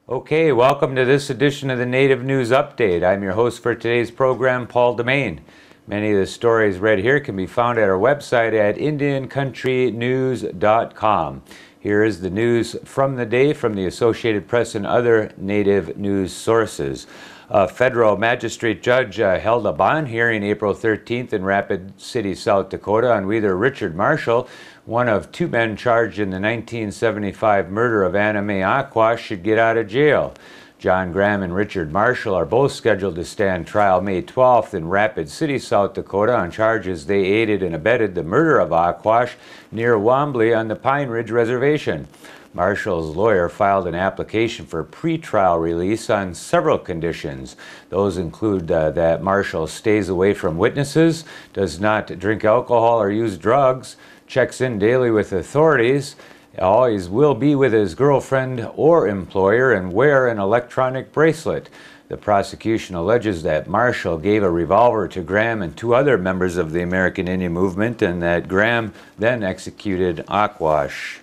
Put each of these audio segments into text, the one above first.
Okay, welcome to this edition of the Native News Update. I'm your host for today's program, Paul Demain. Many of the stories read here can be found at our website at IndianCountryNews.com. Here is the news from the day from the Associated Press and other Native news sources. A federal magistrate judge held a bond hearing April 13th in Rapid City, South Dakota on whether Richard Marshall, one of two men charged in the 1975 murder of Anna Mae Aquash, should get out of jail. John Graham and Richard Marshall are both scheduled to stand trial May 12th in Rapid City, South Dakota on charges they aided and abetted the murder of Aquash near Wombly on the Pine Ridge Reservation. Marshall's lawyer filed an application for pretrial release on several conditions. Those include that Marshall stays away from witnesses, does not drink alcohol or use drugs, checks in daily with authorities, always will be with his girlfriend or employer, and wear an electronic bracelet. The prosecution alleges that Marshall gave a revolver to Graham and two other members of the American Indian movement, and that Graham then executed Aquash.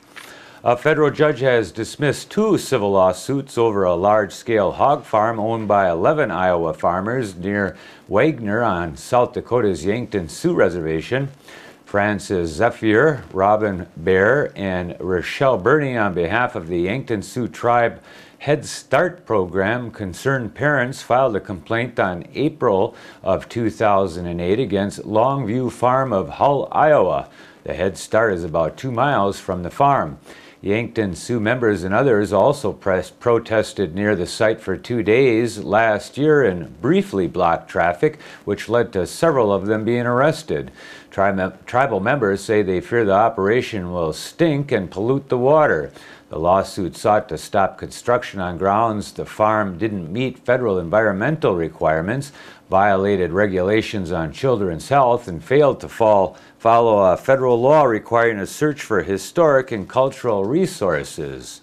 A federal judge has dismissed two civil lawsuits over a large-scale hog farm owned by 11 Iowa farmers near Wagner on South Dakota's Yankton Sioux Reservation. Francis Zephyr, Robin Bear, and Rochelle Burney on behalf of the Yankton Sioux Tribe Head Start program concerned parents filed a complaint on April of 2008 against Longview Farm of Hull, Iowa. The Head Start is about 2 miles from the farm. Yankton Sioux members and others also protested near the site for 2 days last year and briefly blocked traffic, which led to several of them being arrested. Tribal members say they fear the operation will stink and pollute the water. The lawsuit sought to stop construction on grounds the farm didn't meet federal environmental requirements, violated regulations on children's health, and failed to follow a federal law requiring a search for historic and cultural resources.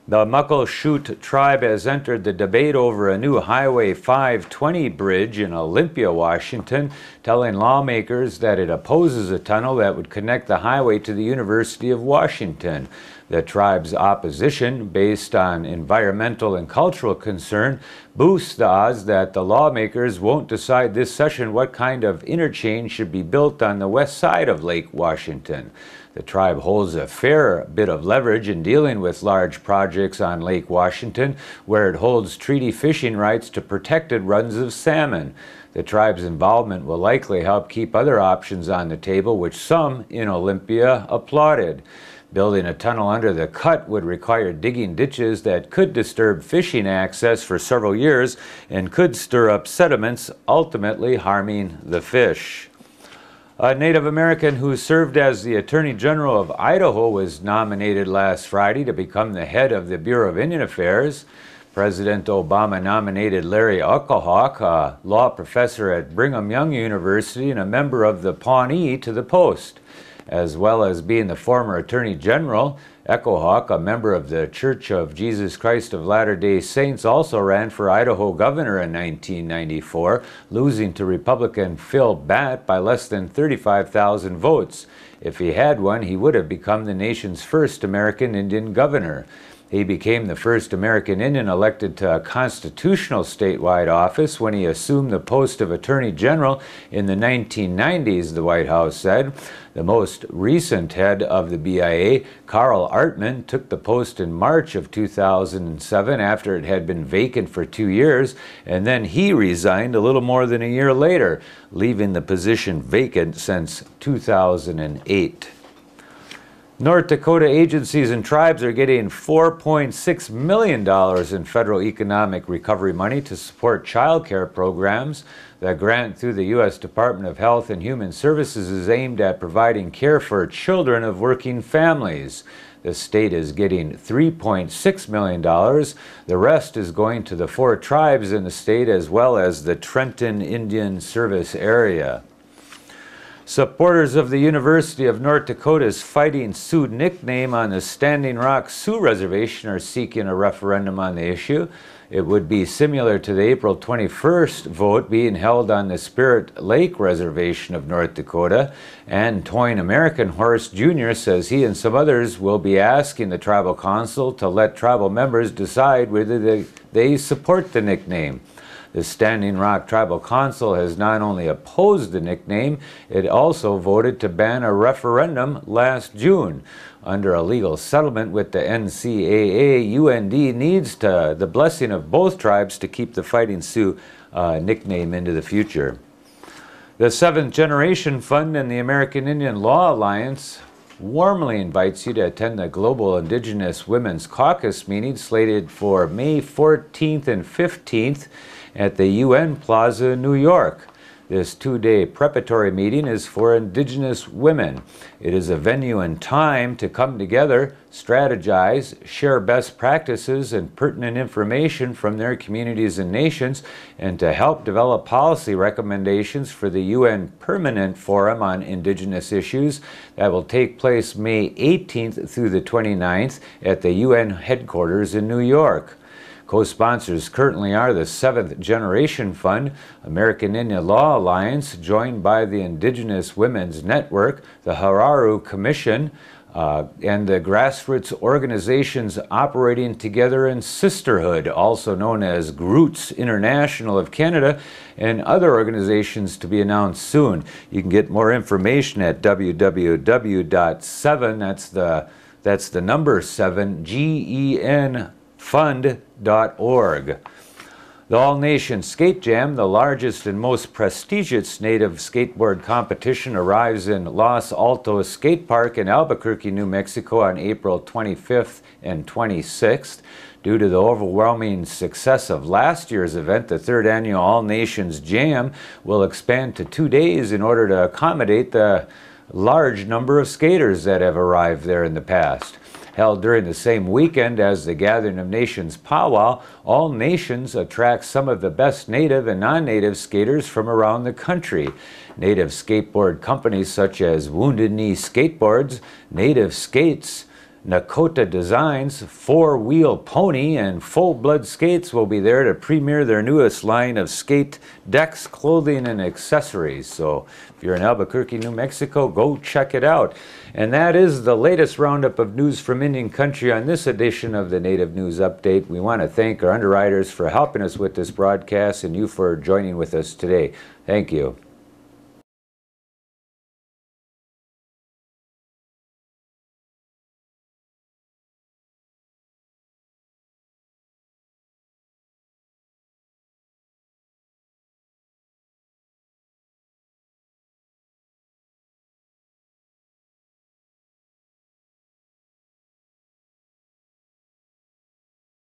The Muckleshoot tribe has entered the debate over a new Highway 520 bridge in Olympia, Washington, telling lawmakers that it opposes a tunnel that would connect the highway to the University of Washington. The tribe's opposition, based on environmental and cultural concern, boosts the odds that the lawmakers won't decide this session what kind of interchange should be built on the west side of Lake Washington. The tribe holds a fair bit of leverage in dealing with large projects on Lake Washington, where it holds treaty fishing rights to protected runs of salmon. The tribe's involvement will likely help keep other options on the table, which some in Olympia applauded. Building a tunnel under the cut would require digging ditches that could disturb fishing access for several years and could stir up sediments, ultimately harming the fish. A Native American who served as the Attorney General of Idaho was nominated last Friday to become the head of the Bureau of Indian Affairs. President Obama nominated Larry Echohawk, a law professor at Brigham Young University and a member of the Pawnee, to the post. As well as being the former Attorney General, Echohawk, a member of the Church of Jesus Christ of Latter-day Saints, also ran for Idaho governor in 1994, losing to Republican Phil Batt by less than 35,000 votes. If he had won, he would have become the nation's first American Indian governor. He became the first American Indian elected to a constitutional statewide office when he assumed the post of Attorney General in the 1990s, the White House said. The most recent head of the BIA, Carl Artman, took the post in March of 2007 after it had been vacant for 2 years, and then he resigned a little more than a year later, leaving the position vacant since 2008. North Dakota agencies and tribes are getting $4.6 million in federal economic recovery money to support child care programs. The grant through the U.S. Department of Health and Human Services is aimed at providing care for children of working families. The state is getting $3.6 million. The rest is going to the 4 tribes in the state as well as the Trenton Indian Service area. Supporters of the University of North Dakota's Fighting Sioux nickname on the Standing Rock Sioux Reservation are seeking a referendum on the issue. It would be similar to the April 21st vote being held on the Spirit Lake Reservation of North Dakota. And Toyne American Horse Jr. says he and some others will be asking the Tribal Council to let tribal members decide whether they support the nickname. The Standing Rock Tribal Council has not only opposed the nickname, it also voted to ban a referendum last June. Under a legal settlement with the NCAA, UND needs the blessing of both tribes to keep the Fighting Sioux nickname into the future. The Seventh Generation Fund and the American Indian Law Alliance warmly invites you to attend the Global Indigenous Women's Caucus meeting slated for May 14th and 15th at the UN Plaza in New York. This two-day preparatory meeting is for Indigenous women. It is a venue and time to come together, strategize, share best practices and pertinent information from their communities and nations, and to help develop policy recommendations for the UN Permanent Forum on Indigenous Issues that will take place May 18th through the 29th at the UN headquarters in New York. Co-sponsors currently are the Seventh Generation Fund, American Indian Law Alliance, joined by the Indigenous Women's Network, the Hararu Commission, and the grassroots organizations operating together in Sisterhood, also known as Groots International of Canada, and other organizations to be announced soon. You can get more information at www.7, that's the number 7, GEN fund.org. The All Nation Skate Jam, the largest and most prestigious native skateboard competition, arrives in Los Altos Skate Park in Albuquerque, New Mexico on April 25th and 26th. Due to the overwhelming success of last year's event, the third annual All Nations Jam will expand to 2 days in order to accommodate the large number of skaters that have arrived there in the past. Held during the same weekend as the Gathering of Nations Powwow, All Nations attracts some of the best native and non-native skaters from around the country. Native skateboard companies such as Wounded Knee Skateboards, Native Skates, Dakota Designs, Four Wheel Pony, and Full Blood Skates will be there to premiere their newest line of skate decks, clothing, and accessories. So if you're in Albuquerque, New Mexico, go check it out. And that is the latest roundup of news from Indian Country on this edition of the Native News Update. We want to thank our underwriters for helping us with this broadcast and you for joining with us today. Thank you.